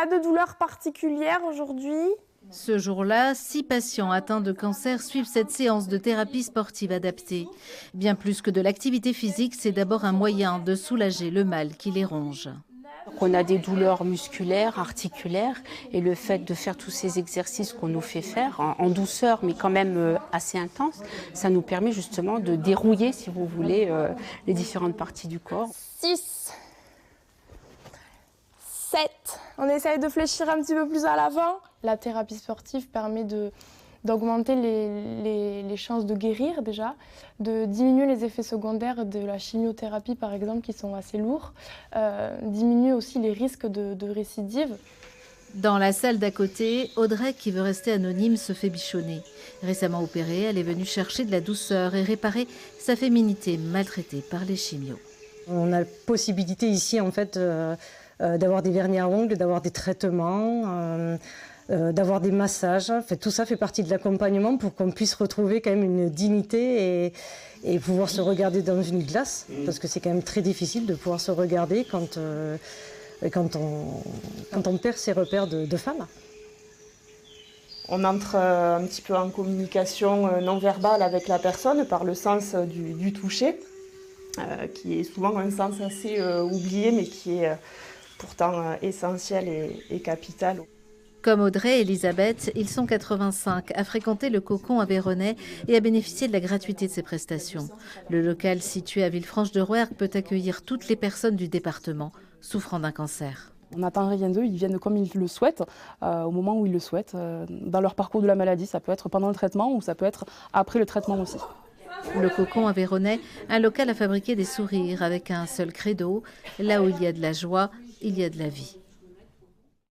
Pas de douleur particulière aujourd'hui. Ce jour-là, 6 patients atteints de cancer suivent cette séance de thérapie sportive adaptée. Bien plus que de l'activité physique, c'est d'abord un moyen de soulager le mal qui les ronge. On a des douleurs musculaires, articulaires, et le fait de faire tous ces exercices qu'on nous fait faire en douceur, mais quand même assez intense, ça nous permet justement de dérouiller, si vous voulez, les différentes parties du corps. 6, 7. On essaye de fléchir un petit peu plus à l'avant. La thérapie sportive permet d'augmenter les chances de guérir déjà, de diminuer les effets secondaires de la chimiothérapie par exemple qui sont assez lourds, diminuer aussi les risques de récidive. Dans la salle d'à côté, Audrey, qui veut rester anonyme, se fait bichonner. Récemment opérée, elle est venue chercher de la douceur et réparer sa féminité maltraitée par les chimios. On a la possibilité ici en fait d'avoir des vernis à ongles, d'avoir des traitements, d'avoir des massages. En fait, tout ça fait partie de l'accompagnement pour qu'on puisse retrouver quand même une dignité et pouvoir se regarder dans une glace, parce que c'est quand même très difficile de pouvoir se regarder quand on perd ses repères de femme. On entre un petit peu en communication non verbale avec la personne par le sens du toucher, qui est souvent un sens assez oublié, mais qui est pourtant essentiel et capital. Comme Audrey et Elisabeth, ils sont 85 à fréquenter le Cocon à Veyronais et à bénéficier de la gratuité de ses prestations. Le local situé à Villefranche-de-Rouergue peut accueillir toutes les personnes du département souffrant d'un cancer. On n'attend rien d'eux, ils viennent comme ils le souhaitent, au moment où ils le souhaitent. Dans leur parcours de la maladie, ça peut être pendant le traitement ou ça peut être après le traitement aussi. Le Cocon à Veyronais, un local à fabriquer des sourires avec un seul credo. Là où il y a de la joie, il y a de la vie.